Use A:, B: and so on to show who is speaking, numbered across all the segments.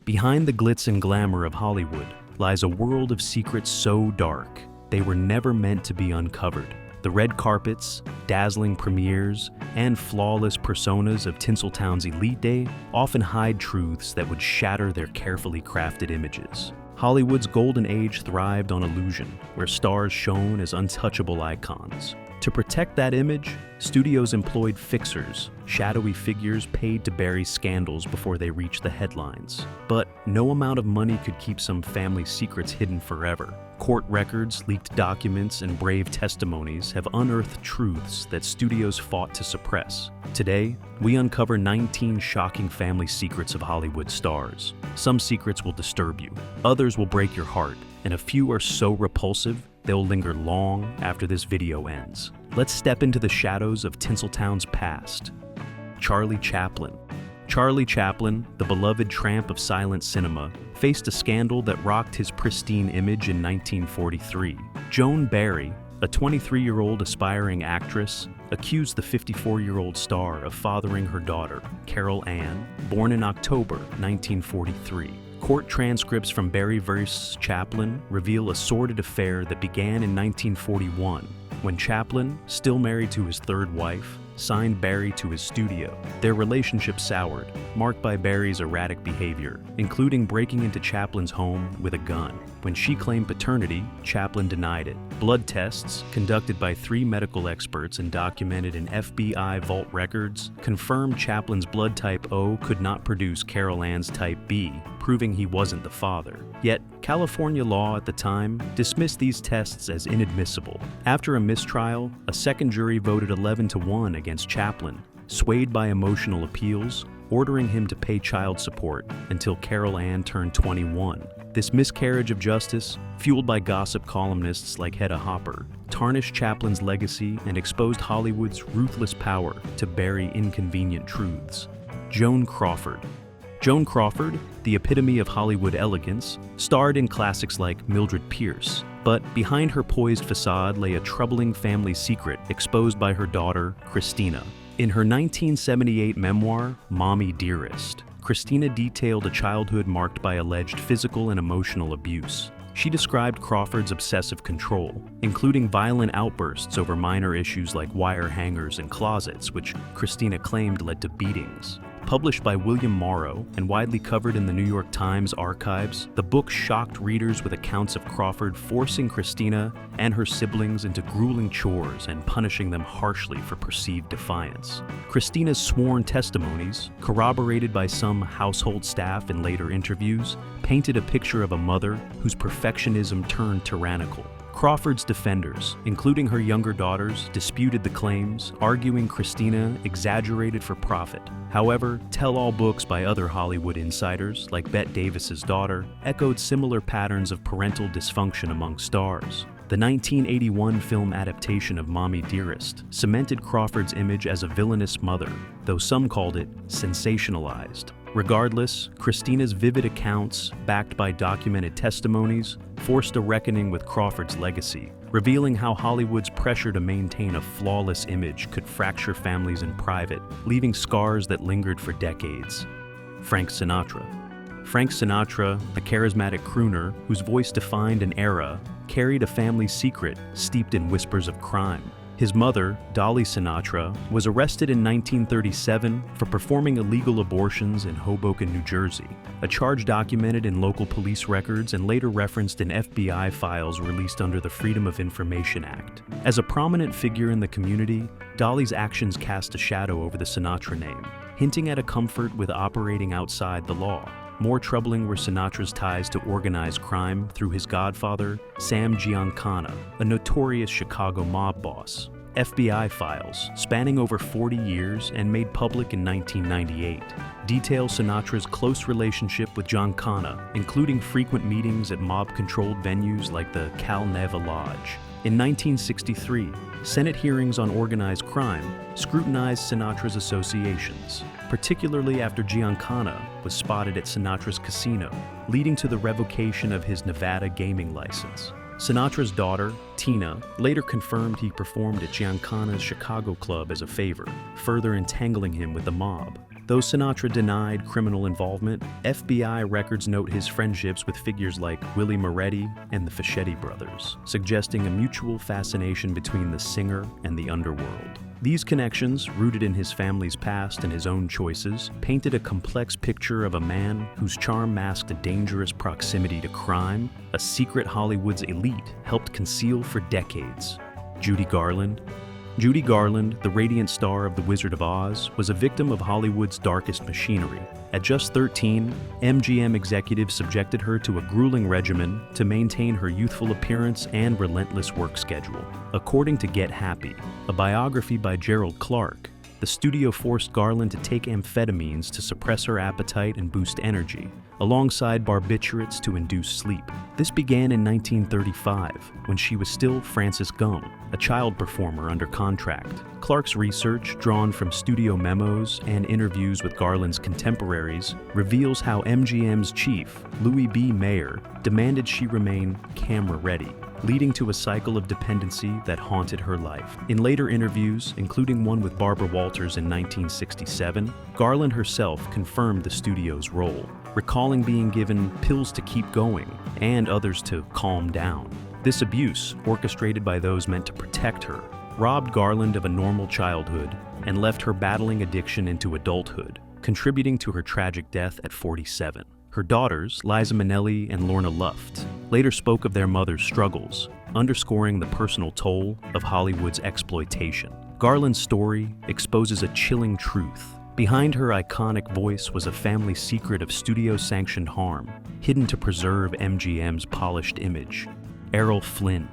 A: Behind the glitz and glamour of Hollywood lies a world of secrets so dark they were never meant to be uncovered. The red carpets, dazzling premieres, and flawless personas of Tinseltown's elite day often hide truths that would shatter their carefully crafted images. Hollywood's golden age thrived on illusion, where stars shone as untouchable icons. To protect that image, studios employed fixers, shadowy figures paid to bury scandals before they reached the headlines. But no amount of money could keep some family secrets hidden forever. Court records, leaked documents, and brave testimonies have unearthed truths that studios fought to suppress. Today, we uncover 19 shocking family secrets of Hollywood stars. Some secrets will disturb you, others will break your heart, and a few are so repulsive they'll linger long after this video ends. Let's step into the shadows of Tinseltown's past. Charlie Chaplin. Charlie Chaplin, the beloved tramp of silent cinema, faced a scandal that rocked his pristine image in 1943. Joan Barry, a 23-year-old aspiring actress, accused the 54-year-old star of fathering her daughter, Carol Ann, born in October 1943. Court transcripts from Barry vs. Chaplin reveal a sordid affair that began in 1941, when Chaplin, still married to his third wife, signed Barry to his studio. Their relationship soured, marked by Barry's erratic behavior, including breaking into Chaplin's home with a gun. When she claimed paternity, Chaplin denied it. Blood tests, conducted by 3 medical experts and documented in FBI vault records, confirmed Chaplin's blood type O could not produce Carol Ann's type B, proving he wasn't the father. Yet, California law at the time dismissed these tests as inadmissible. After a mistrial, a second jury voted 11-1 against Chaplin, swayed by emotional appeals, ordering him to pay child support until Carol Ann turned 21. This miscarriage of justice, fueled by gossip columnists like Hedda Hopper, tarnished Chaplin's legacy and exposed Hollywood's ruthless power to bury inconvenient truths. Joan Crawford. Joan Crawford, the epitome of Hollywood elegance, starred in classics like Mildred Pierce, but behind her poised facade lay a troubling family secret exposed by her daughter, Christina. In her 1978 memoir, Mommy Dearest, Christina detailed a childhood marked by alleged physical and emotional abuse. She described Crawford's obsessive control, including violent outbursts over minor issues like wire hangers and closets, which Christina claimed led to beatings. Published by William Morrow and widely covered in the New York Times archives, the book shocked readers with accounts of Crawford forcing Christina and her siblings into grueling chores and punishing them harshly for perceived defiance. Christina's sworn testimonies, corroborated by some household staff in later interviews, painted a picture of a mother whose perfectionism turned tyrannical. Crawford's defenders, including her younger daughters, disputed the claims, arguing Christina exaggerated for profit. However, tell-all books by other Hollywood insiders, like Bette Davis's daughter, echoed similar patterns of parental dysfunction among stars. The 1981 film adaptation of Mommy Dearest cemented Crawford's image as a villainous mother, though some called it sensationalized. Regardless, Christina's vivid accounts, backed by documented testimonies, forced a reckoning with Crawford's legacy, revealing how Hollywood's pressure to maintain a flawless image could fracture families in private, leaving scars that lingered for decades. Frank Sinatra. Frank Sinatra, a charismatic crooner whose voice defined an era, carried a family secret steeped in whispers of crime. His mother, Dolly Sinatra, was arrested in 1937 for performing illegal abortions in Hoboken, New Jersey, a charge documented in local police records and later referenced in FBI files released under the Freedom of Information Act. As a prominent figure in the community, Dolly's actions cast a shadow over the Sinatra name, hinting at a comfort with operating outside the law. More troubling were Sinatra's ties to organized crime through his godfather, Sam Giancana, a notorious Chicago mob boss. FBI files, spanning over 40 years and made public in 1998, detail Sinatra's close relationship with Giancana, including frequent meetings at mob-controlled venues like the Cal Neva Lodge. In 1963, Senate hearings on organized crime scrutinized Sinatra's associations, particularly after Giancana was spotted at Sinatra's casino, leading to the revocation of his Nevada gaming license. Sinatra's daughter, Tina, later confirmed he performed at Giancana's Chicago club as a favor, further entangling him with the mob. Though Sinatra denied criminal involvement, FBI records note his friendships with figures like Willie Moretti and the Fischetti brothers, suggesting a mutual fascination between the singer and the underworld. These connections, rooted in his family's past and his own choices, painted a complex picture of a man whose charm masked a dangerous proximity to crime, a secret Hollywood's elite helped conceal for decades. Judy Garland. Judy Garland, the radiant star of The Wizard of Oz, was a victim of Hollywood's darkest machinery. At just 13, MGM executives subjected her to a grueling regimen to maintain her youthful appearance and relentless work schedule. According to Get Happy, a biography by Gerald Clark, the studio forced Garland to take amphetamines to suppress her appetite and boost energy, alongside barbiturates to induce sleep. This began in 1935, when she was still Frances Gumm, a child performer under contract. Clark's research, drawn from studio memos and interviews with Garland's contemporaries, reveals how MGM's chief, Louis B. Mayer, demanded she remain camera-ready, leading to a cycle of dependency that haunted her life. In later interviews, including one with Barbara Walters in 1967, Garland herself confirmed the studio's role, recalling being given pills to keep going and others to calm down. This abuse, orchestrated by those meant to protect her, robbed Garland of a normal childhood and left her battling addiction into adulthood, contributing to her tragic death at 47. Her daughters, Liza Minnelli and Lorna Luft, later spoke of their mother's struggles, underscoring the personal toll of Hollywood's exploitation. Garland's story exposes a chilling truth. Behind her iconic voice was a family secret of studio-sanctioned harm, hidden to preserve MGM's polished image. Errol Flynn.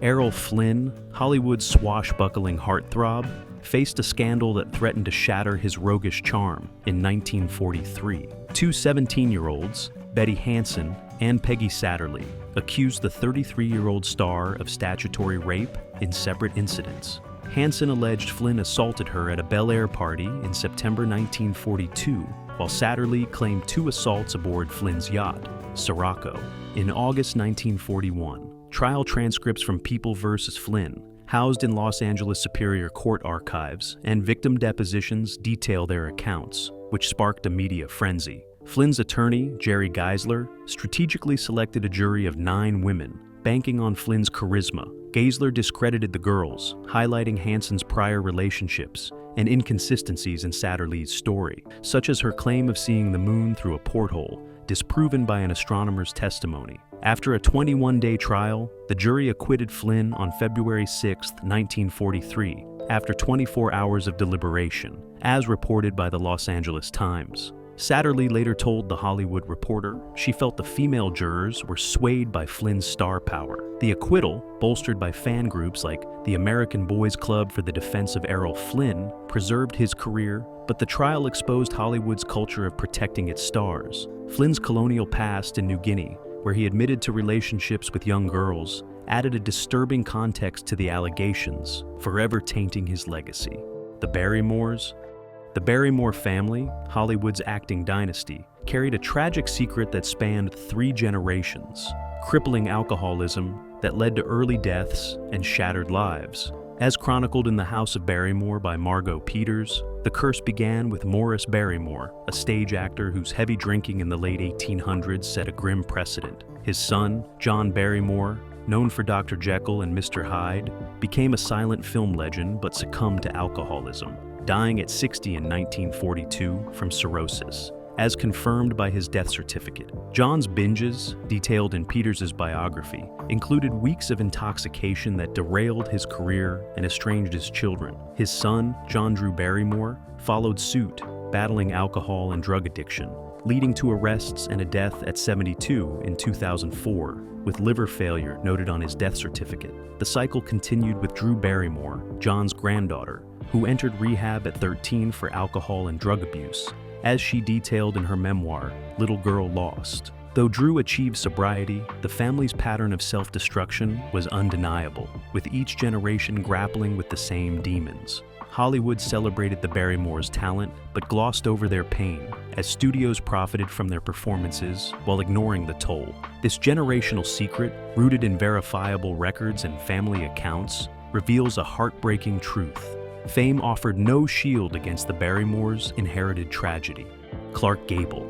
A: Errol Flynn, Hollywood's swashbuckling heartthrob, faced a scandal that threatened to shatter his roguish charm in 1943. Two 17-year-olds, Betty Hansen and Peggy Satterley, accused the 33-year-old star of statutory rape in separate incidents. Hansen alleged Flynn assaulted her at a Bel Air party in September 1942, while Satterley claimed 2 assaults aboard Flynn's yacht, Sirocco, in August 1941. Trial transcripts from People v. Flynn, housed in Los Angeles Superior Court archives, and victim depositions detail their accounts, which sparked a media frenzy. Flynn's attorney, Jerry Geisler, strategically selected a jury of 9 women, banking on Flynn's charisma. Geisler discredited the girls, highlighting Hansen's prior relationships and inconsistencies in Satterley's story, such as her claim of seeing the moon through a porthole, disproven by an astronomer's testimony. After a 21-day trial, the jury acquitted Flynn on February 6, 1943, after 24 hours of deliberation, as reported by the Los Angeles Times. Satterley later told The Hollywood Reporter she felt the female jurors were swayed by Flynn's star power. The acquittal, bolstered by fan groups like the American Boys Club for the Defense of Errol Flynn, preserved his career, but the trial exposed Hollywood's culture of protecting its stars. Flynn's colonial past in New Guinea, where he admitted to relationships with young girls, added a disturbing context to the allegations, forever tainting his legacy. The Barrymores. The Barrymore family, Hollywood's acting dynasty, carried a tragic secret that spanned 3 generations: crippling alcoholism that led to early deaths and shattered lives. As chronicled in The House of Barrymore by Margot Peters, the curse began with Morris Barrymore, a stage actor whose heavy drinking in the late 1800s set a grim precedent. His son, John Barrymore, known for Dr. Jekyll and Mr. Hyde, became a silent film legend but succumbed to alcoholism, dying at 60 in 1942 from cirrhosis, as confirmed by his death certificate. John's binges, detailed in Peters's biography, included weeks of intoxication that derailed his career and estranged his children. His son, John Drew Barrymore, followed suit, battling alcohol and drug addiction, leading to arrests and a death at 72 in 2004, with liver failure noted on his death certificate. The cycle continued with Drew Barrymore, John's granddaughter, who entered rehab at 13 for alcohol and drug abuse, as she detailed in her memoir, Little Girl Lost. Though Drew achieved sobriety, the family's pattern of self-destruction was undeniable, with each generation grappling with the same demons. Hollywood celebrated the Barrymores' talent, but glossed over their pain, as studios profited from their performances while ignoring the toll. This generational secret, rooted in verifiable records and family accounts, reveals a heartbreaking truth. fame offered no shield against the Barrymores' inherited tragedy. Clark Gable.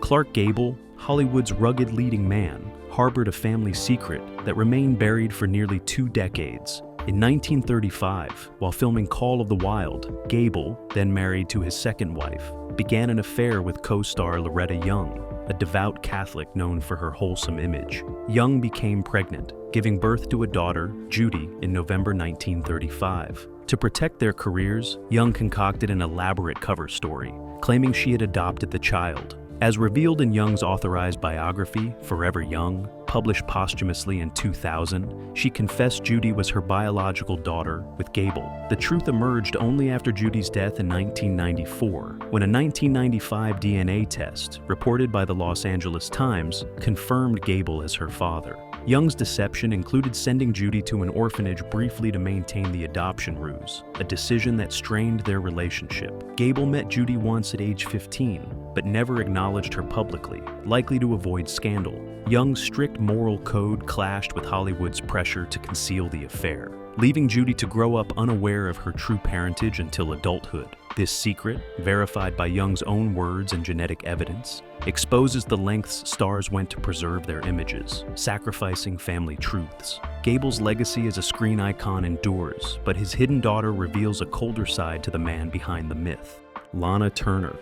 A: Clark Gable, Hollywood's rugged leading man, harbored a family secret that remained buried for nearly 2 decades. In 1935, while filming Call of the Wild, Gable, then married to his second wife, began an affair with co-star Loretta Young, a devout Catholic known for her wholesome image. Young became pregnant, giving birth to a daughter, Judy, in November 1935. To protect their careers, Young concocted an elaborate cover story, claiming she had adopted the child. As revealed in Young's authorized biography, Forever Young, published posthumously in 2000, she confessed Judy was her biological daughter with Gable. The truth emerged only after Judy's death in 1994, when a 1995 DNA test, reported by the Los Angeles Times, confirmed Gable as her father. Young's deception included sending Judy to an orphanage briefly to maintain the adoption ruse, a decision that strained their relationship. Gable met Judy once at age 15, but never acknowledged her publicly, likely to avoid scandal. Young's strict moral code clashed with Hollywood's pressure to conceal the affair, leaving Judy to grow up unaware of her true parentage until adulthood. This secret, verified by Young's own words and genetic evidence, exposes the lengths stars went to preserve their images, sacrificing family truths. Gable's legacy as a screen icon endures, but his hidden daughter reveals a colder side to the man behind the myth. Lana Turner.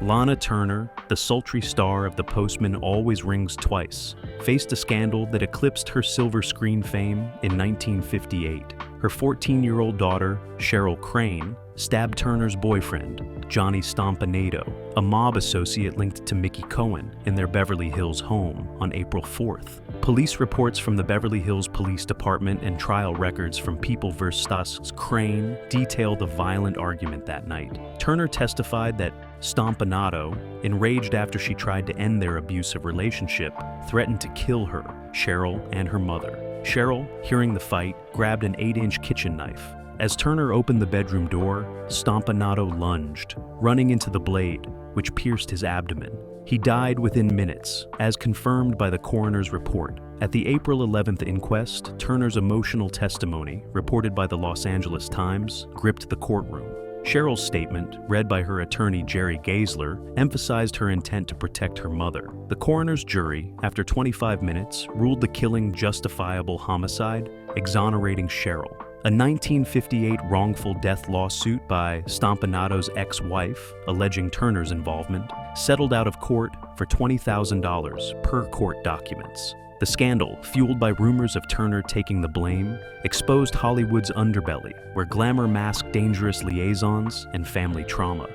A: Lana Turner, the sultry star of The Postman Always Rings Twice, faced a scandal that eclipsed her silver screen fame in 1958. Her 14-year-old daughter, Cheryl Crane, stabbed Turner's boyfriend, Johnny Stompanato, a mob associate linked to Mickey Cohen, in their Beverly Hills home on April 4th. Police reports from the Beverly Hills Police Department and trial records from People vs. Crane detail the violent argument that night. Turner testified that Stompanato, enraged after she tried to end their abusive relationship, threatened to kill her, Cheryl, and her mother. Cheryl, hearing the fight, grabbed an 8-inch kitchen knife. As Turner opened the bedroom door, Stompanato lunged, running into the blade, which pierced his abdomen. He died within minutes, as confirmed by the coroner's report. At the April 11th inquest, Turner's emotional testimony, reported by the Los Angeles Times, gripped the courtroom. Cheryl's statement, read by her attorney Jerry Gaisler, emphasized her intent to protect her mother. The coroner's jury, after 25 minutes, ruled the killing justifiable homicide, exonerating Cheryl. A 1958 wrongful death lawsuit by Stompanato's ex-wife, alleging Turner's involvement, settled out of court for $20,000 per court documents. The scandal, fueled by rumors of Turner taking the blame, exposed Hollywood's underbelly, where glamour masked dangerous liaisons and family trauma.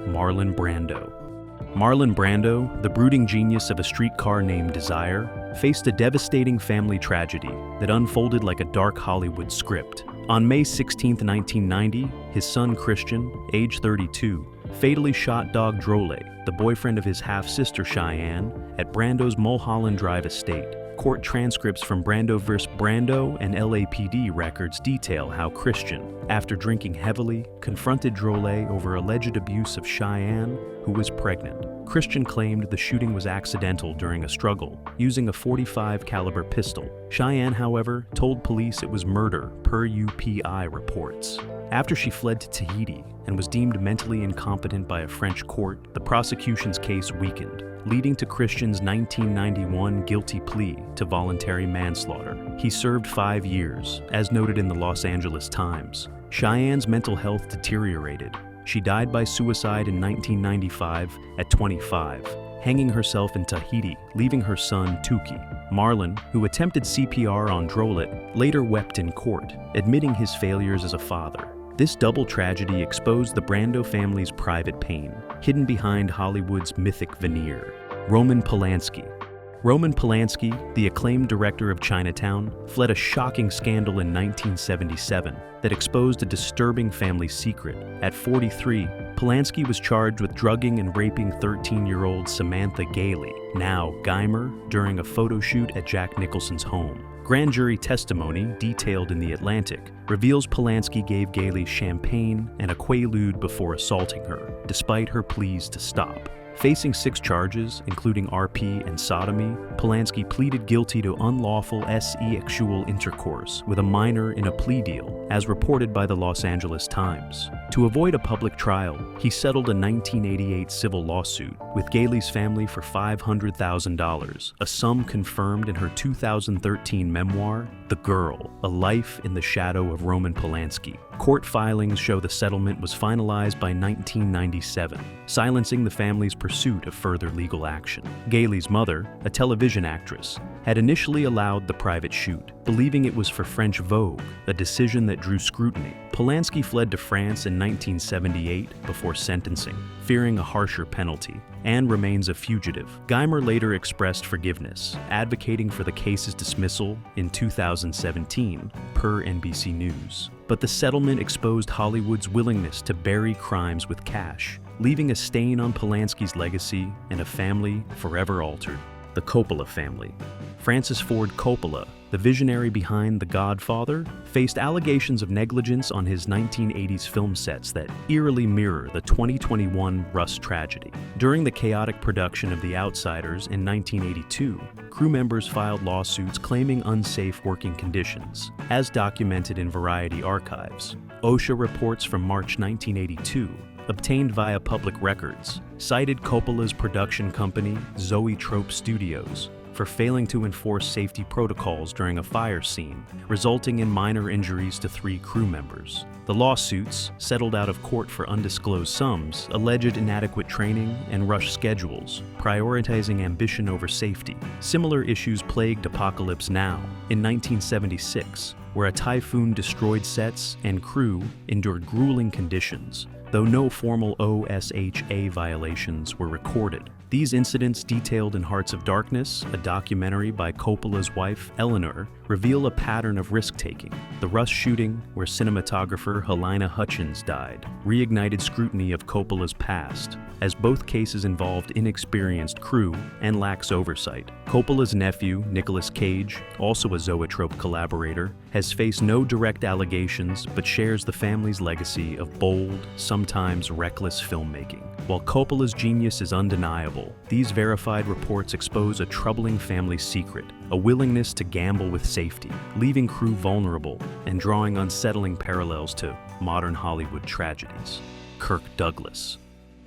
A: Marlon Brando. Marlon Brando, the brooding genius of A Streetcar Named Desire, faced a devastating family tragedy that unfolded like a dark Hollywood script. On May 16, 1990, his son Christian, age 32, fatally shot Dog Drole, the boyfriend of his half-sister Cheyenne, at Brando's Mulholland Drive estate. Court transcripts from Brando vs. Brando and LAPD records detail how Christian, after drinking heavily, confronted Drole over alleged abuse of Cheyenne, who was pregnant. Christian claimed the shooting was accidental during a struggle, using a .45 caliber pistol. Cheyenne, however, told police it was murder per UPI reports. After she fled to Tahiti and was deemed mentally incompetent by a French court, the prosecution's case weakened, leading to Christian's 1991 guilty plea to voluntary manslaughter. He served 5 years, as noted in the Los Angeles Times. Cheyenne's mental health deteriorated. She died by suicide in 1995 at 25, hanging herself in Tahiti, leaving her son Tuki. Marlon, who attempted CPR on Drolet, later wept in court, admitting his failures as a father. This double tragedy exposed the Brando family's private pain, hidden behind Hollywood's mythic veneer. Roman Polanski. Roman Polanski, the acclaimed director of Chinatown, fled a shocking scandal in 1977 that exposed a disturbing family secret. At 43, Polanski was charged with drugging and raping 13-year-old Samantha Gailey, now Geimer, during a photo shoot at Jack Nicholson's home. Grand jury testimony, detailed in The Atlantic, reveals Polanski gave Gailey champagne and a quaalude before assaulting her, despite her pleas to stop. Facing 6 charges, including RP and sodomy, Polanski pleaded guilty to unlawful sexual intercourse with a minor in a plea deal, as reported by the Los Angeles Times. To avoid a public trial, he settled a 1988 civil lawsuit with Gale's family for $500,000, a sum confirmed in her 2013 memoir, The Girl, A Life in the Shadow of Roman Polanski. Court filings show the settlement was finalized by 1997, silencing the family's pursuit of further legal action. Gale's mother, a television actress, had initially allowed the private shoot, believing it was for French Vogue, a decision that drew scrutiny. Polanski fled to France in 1978 before sentencing, fearing a harsher penalty, and remains a fugitive. Geimer later expressed forgiveness, advocating for the case's dismissal in 2017, per NBC News. But the settlement exposed Hollywood's willingness to bury crimes with cash, leaving a stain on Polanski's legacy and a family forever altered. The Coppola family. Francis Ford Coppola, the visionary behind The Godfather, faced allegations of negligence on his 1980s film sets that eerily mirror the 2021 Rust tragedy. During the chaotic production of The Outsiders in 1982, crew members filed lawsuits claiming unsafe working conditions, as documented in Variety archives. OSHA reports from March 1982, obtained via public records, cited Coppola's production company, Zoetrope Studios, for failing to enforce safety protocols during a fire scene, resulting in minor injuries to 3 crew members. The lawsuits, settled out of court for undisclosed sums, alleged inadequate training and rushed schedules, prioritizing ambition over safety. Similar issues plagued Apocalypse Now in 1976, where a typhoon destroyed sets and crew endured grueling conditions, though no formal OSHA violations were recorded. These incidents, detailed in Hearts of Darkness, a documentary by Coppola's wife, Eleanor, reveal a pattern of risk-taking. The Rust shooting, where cinematographer Helena Hutchins died, reignited scrutiny of Coppola's past, as both cases involved inexperienced crew and lax oversight. Coppola's nephew, Nicolas Cage, also a Zoetrope collaborator, has faced no direct allegations but shares the family's legacy of bold, sometimes reckless filmmaking. While Coppola's genius is undeniable, these verified reports expose a troubling family secret, a willingness to gamble with safety, leaving crew vulnerable and drawing unsettling parallels to modern Hollywood tragedies. Kirk Douglas.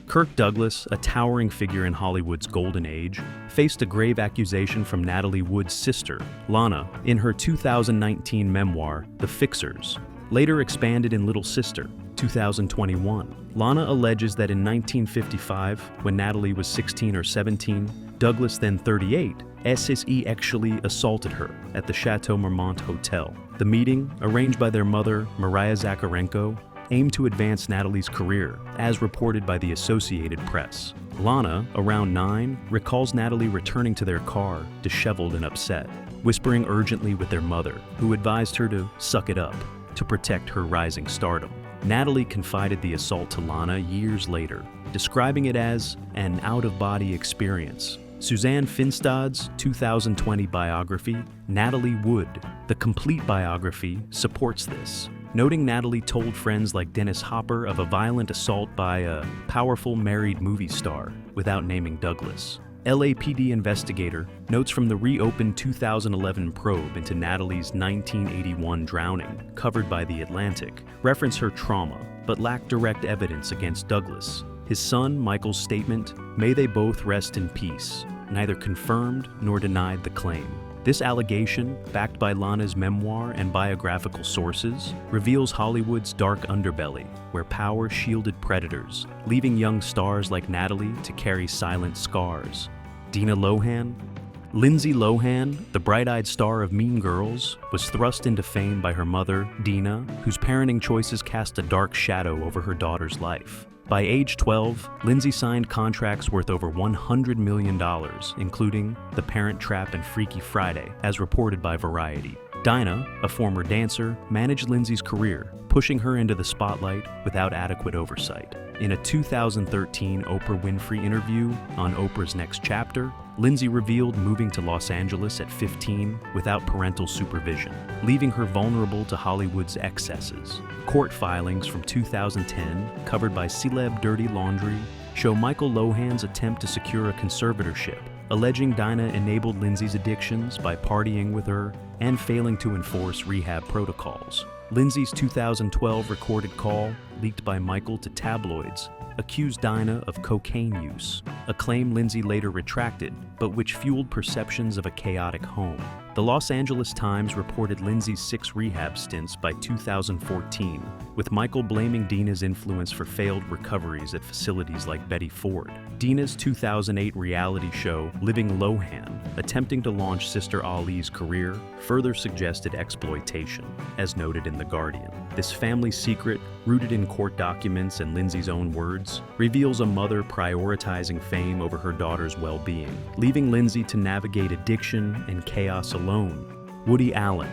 A: Kirk Douglas, a towering figure in Hollywood's golden age, faced a grave accusation from Natalie Wood's sister, Lana, in her 2019 memoir, The Fixers, later expanded in Little Sister, 2021. Lana alleges that in 1955, when Natalie was 16 or 17, Douglas, then 38, sexually assaulted her at the Chateau Marmont Hotel. The meeting, arranged by their mother, Maria Zakharenko, aimed to advance Natalie's career, as reported by the Associated Press. Lana, around 9, recalls Natalie returning to their car, disheveled and upset, whispering urgently with their mother, who advised her to suck it up to protect her rising stardom. Natalie confided the assault to Lana years later, describing it as an out-of-body experience. Suzanne Finstad's 2020 biography, Natalie Wood, the complete biography, supports this, noting Natalie told friends like Dennis Hopper of a violent assault by a powerful married movie star, without naming Douglas. LAPD investigator notes from the reopened 2011 probe into Natalie's 1981 drowning, covered by The Atlantic, reference her trauma, but lack direct evidence against Douglas. His son, Michael's statement, "May they both rest in peace," neither confirmed nor denied the claim. This allegation, backed by Lana's memoir and biographical sources, reveals Hollywood's dark underbelly, where power shielded predators, leaving young stars like Natalie to carry silent scars. Dina Lohan. Lindsay Lohan, the bright-eyed star of Mean Girls, was thrust into fame by her mother, Dina, whose parenting choices cast a dark shadow over her daughter's life. By age 12, Lindsay signed contracts worth over $100 million, including The Parent Trap and Freaky Friday, as reported by Variety. Dinah, a former dancer, managed Lindsay's career, pushing her into the spotlight without adequate oversight. In a 2013 Oprah Winfrey interview on Oprah's Next Chapter, Lindsay revealed moving to Los Angeles at 15 without parental supervision, leaving her vulnerable to Hollywood's excesses. Court filings from 2010, covered by Celeb Dirty Laundry, show Michael Lohan's attempt to secure a conservatorship, alleging Dina enabled Lindsay's addictions by partying with her and failing to enforce rehab protocols. Lindsay's 2012 recorded call, leaked by Michael to tabloids, accused Dina of cocaine use, a claim Lindsay later retracted, but which fueled perceptions of a chaotic home. The Los Angeles Times reported Lindsay's 6 rehab stints by 2014, with Michael blaming Dina's influence for failed recoveries at facilities like Betty Ford. Dina's 2008 reality show, Living Lohan, attempting to launch Sister Ali's career, further suggested exploitation, as noted in The Guardian. This family secret, rooted in court documents and Lindsay's own words, reveals a mother prioritizing fame over her daughter's well-being, leaving Lindsay to navigate addiction and chaos alone. Woody Allen.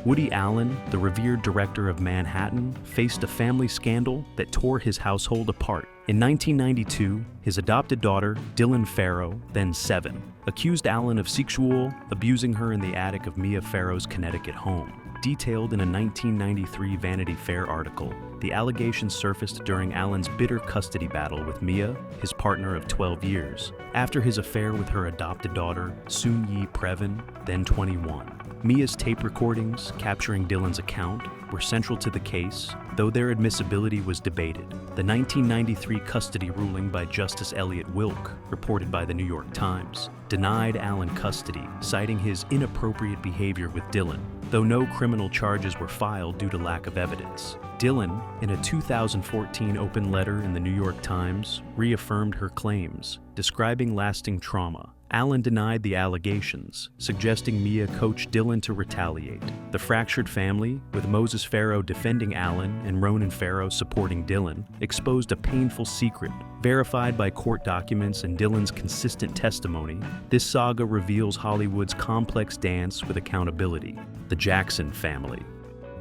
A: Woody Allen, the revered director of Manhattan, faced a family scandal that tore his household apart. In 1992, his adopted daughter, Dylan Farrow, then 7, accused Allen of sexually abusing her in the attic of Mia Farrow's Connecticut home. Detailed in a 1993 Vanity Fair article, the allegations surfaced during Allen's bitter custody battle with Mia, his partner of 12 years, after his affair with her adopted daughter, Soon-Yi Previn, then 21. Mia's tape recordings, capturing Dylan's account, were central to the case, though their admissibility was debated. The 1993 custody ruling by Justice Elliot Wilk, reported by the New York Times, denied Allen custody, citing his inappropriate behavior with Dylan, though no criminal charges were filed due to lack of evidence. Dylan, in a 2014 open letter in the New York Times, reaffirmed her claims, describing lasting trauma. Allen denied the allegations, suggesting Mia coached Dylan to retaliate. The fractured family, with Moses Farrow defending Allen and Ronan Farrow supporting Dylan, exposed a painful secret. Verified by court documents and Dylan's consistent testimony, this saga reveals Hollywood's complex dance with accountability. The Jackson family.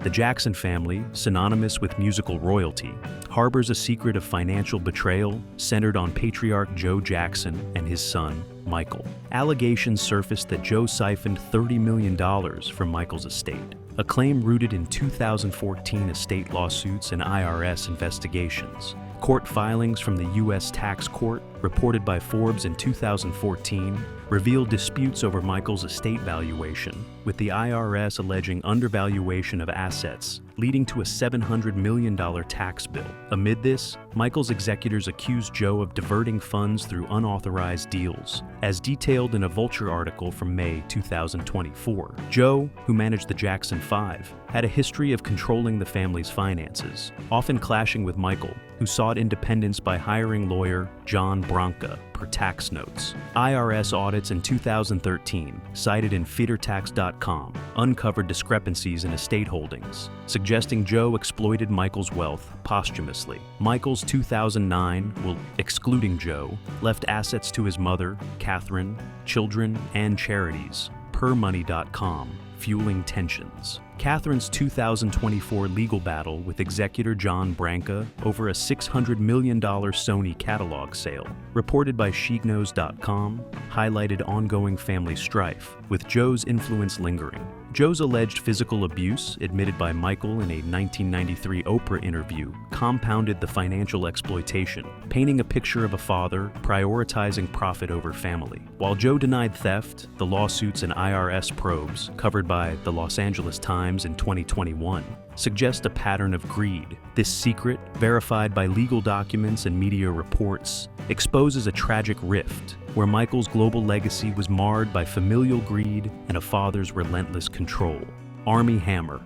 A: The Jackson family, synonymous with musical royalty, harbors a secret of financial betrayal centered on patriarch Joe Jackson and his son, Michael. Allegations surfaced that Joe siphoned $30 million from Michael's estate, a claim rooted in 2014 estate lawsuits and IRS investigations. Court filings from the U.S. Tax Court, reported by Forbes in 2014, revealed disputes over Michael's estate valuation, with the IRS alleging undervaluation of assets, leading to a $700 million tax bill. Amid this, Michael's executors accused Joe of diverting funds through unauthorized deals, as detailed in a Vulture article from May 2024. Joe, who managed the Jackson 5, had a history of controlling the family's finances, often clashing with Michael, who sought independence by hiring lawyer John Branca per tax notes. IRS audits in 2013, cited in FeederTax.com, uncovered discrepancies in estate holdings, suggesting Joe exploited Michael's wealth posthumously. Michael's 2009 will, excluding Joe, left assets to his mother, Catherine, children, and charities, per Money.com, fueling tensions. Catherine's 2024 legal battle with executor John Branca over a $600 million Sony catalog sale, reported by Shignos.com, highlighted ongoing family strife, with Joe's influence lingering. Joe's alleged physical abuse, admitted by Michael in a 1993 Oprah interview, compounded the financial exploitation, painting a picture of a father prioritizing profit over family. While Joe denied theft, the lawsuits and IRS probes, covered by the Los Angeles Times in 2021, suggest a pattern of greed. This secret, verified by legal documents and media reports, exposes a tragic rift where Michael's global legacy was marred by familial greed and a father's relentless control. Armie Hammer.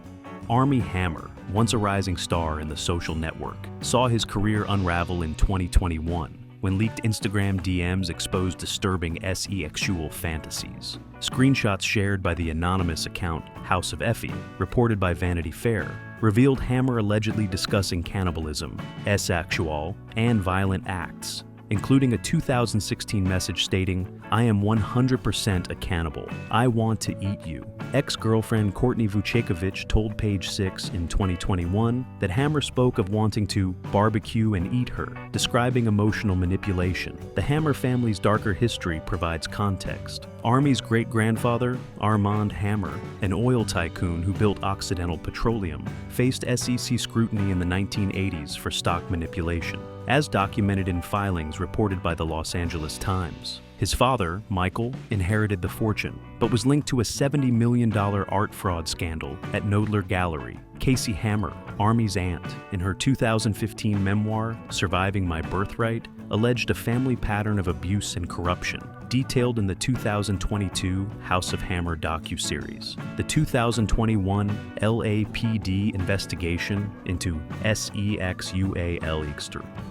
A: Armie Hammer, once a rising star in The Social Network, saw his career unravel in 2021 when leaked Instagram DMs exposed disturbing sexual fantasies. Screenshots shared by the anonymous account House of Effie, reported by Vanity Fair, revealed Hammer allegedly discussing cannibalism, asexual, and violent acts, including a 2016 message stating, "I am 100% a cannibal. I want to eat you." Ex-girlfriend Courtney Vucekovich told Page Six in 2021 that Hammer spoke of wanting to barbecue and eat her, describing emotional manipulation. The Hammer family's darker history provides context. Armie's great-grandfather, Armand Hammer, an oil tycoon who built Occidental Petroleum, faced SEC scrutiny in the 1980s for stock manipulation. as documented in filings reported by the Los Angeles Times. His father, Michael, inherited the fortune, but was linked to a $70 million art fraud scandal at Knoedler Gallery. Casey Hammer, Armie's aunt, in her 2015 memoir, Surviving My Birthright, alleged a family pattern of abuse and corruption, detailed in the 2022 House of Hammer docuseries. The 2021 LAPD investigation into sexual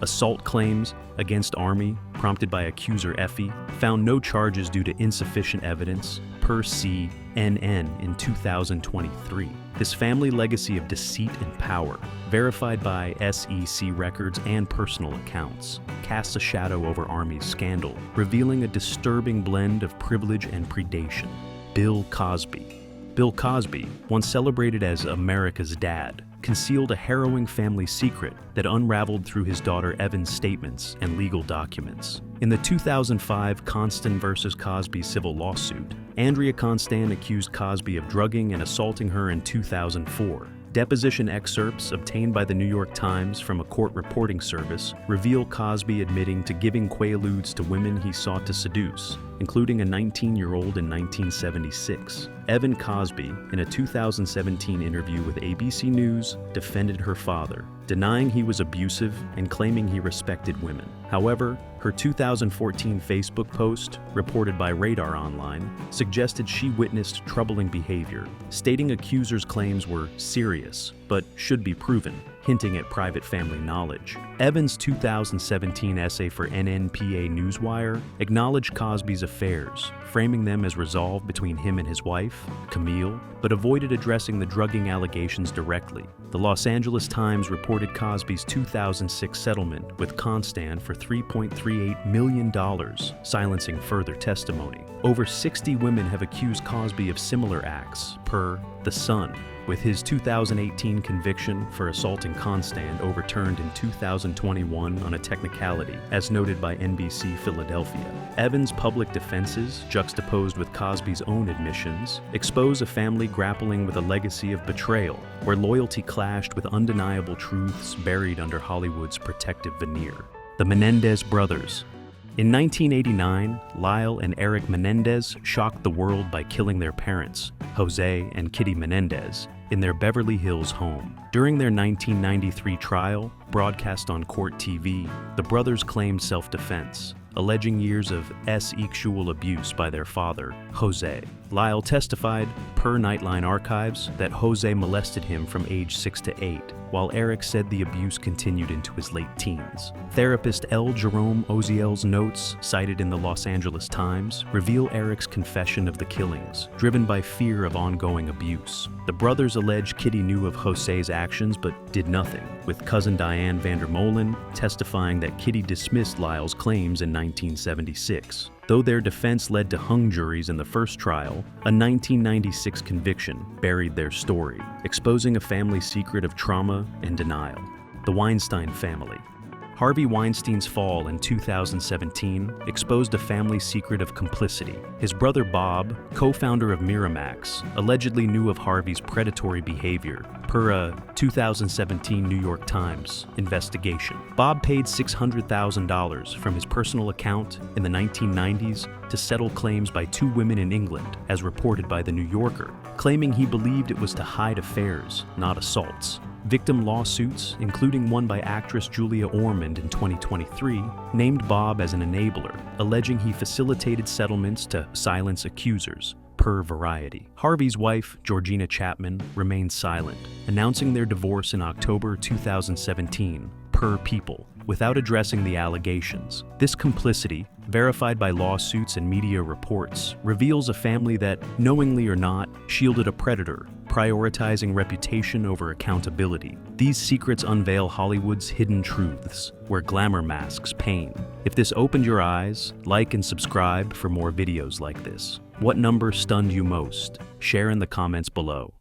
A: assault claims against Armie, prompted by accuser Effie, found no charges due to insufficient evidence, per CNN in 2023. This family legacy of deceit and power, verified by SEC records and personal accounts, casts a shadow over Armie's scandal, revealing a disturbing blend of privilege and predation. Bill Cosby. Bill Cosby, once celebrated as America's dad, concealed a harrowing family secret that unraveled through his daughter Evan's statements and legal documents. In the 2005 Constant versus Cosby civil lawsuit, Andrea Constant accused Cosby of drugging and assaulting her in 2004. Deposition excerpts obtained by the New York Times from a court reporting service reveal Cosby admitting to giving quaaludes to women he sought to seduce, including a 19-year-old in 1976. Evan Cosby, in a 2017 interview with ABC News, defended her father, denying he was abusive and claiming he respected women. However, her 2014 Facebook post, reported by Radar Online, suggested she witnessed troubling behavior, stating accusers' claims were serious but should be proven, hinting at private family knowledge. Evans' 2017 essay for NNPA Newswire acknowledged Cosby's affairs, framing them as resolved between him and his wife, Camille, but avoided addressing the drugging allegations directly. The Los Angeles Times reported Cosby's 2006 settlement with Constant for $3.38 million, silencing further testimony. Over 60 women have accused Cosby of similar acts, per The Sun, with his 2018 conviction for assaulting Constant overturned in 2021 on a technicality, as noted by NBC Philadelphia. Evans' public defenses, juxtaposed with Cosby's own admissions, expose a family grappling with a legacy of betrayal, where loyalty clashed with undeniable truths buried under Hollywood's protective veneer. The Menendez brothers. In 1989, Lyle and Eric Menendez shocked the world by killing their parents, Jose and Kitty Menendez, in their Beverly Hills home. During their 1993 trial, broadcast on Court TV, the brothers claimed self-defense, alleging years of sexual abuse by their father, Jose. Lyle testified, per Nightline Archives, that Jose molested him from age 6 to 8, while Eric said the abuse continued into his late teens. Therapist L. Jerome Oziel's notes, cited in the Los Angeles Times, reveal Eric's confession of the killings, driven by fear of ongoing abuse. The brothers allege Kitty knew of Jose's actions but did nothing, with cousin Diane Vandermolen testifying that Kitty dismissed Lyle's claims in 1976. Though their defense led to hung juries in the first trial, a 1996 conviction buried their story, exposing a family secret of trauma and denial. The Weinstein family. Harvey Weinstein's fall in 2017 exposed a family secret of complicity. His brother Bob, co-founder of Miramax, allegedly knew of Harvey's predatory behavior, per a 2017 New York Times investigation. Bob paid $600,000 from his personal account in the 1990s to settle claims by two women in England, as reported by The New Yorker, claiming he believed it was to hide affairs, not assaults. Victim lawsuits, including one by actress Julia Ormond in 2023, named Bob as an enabler, alleging he facilitated settlements to silence accusers, per Variety. Harvey's wife, Georgina Chapman, remained silent, announcing their divorce in October 2017, per People, without addressing the allegations. This complicity, verified by lawsuits and media reports, reveals a family that, knowingly or not, shielded a predator, prioritizing reputation over accountability. These secrets unveil Hollywood's hidden truths, where glamour masks pain. If this opened your eyes, like and subscribe for more videos like this. What number stunned you most? Share in the comments below.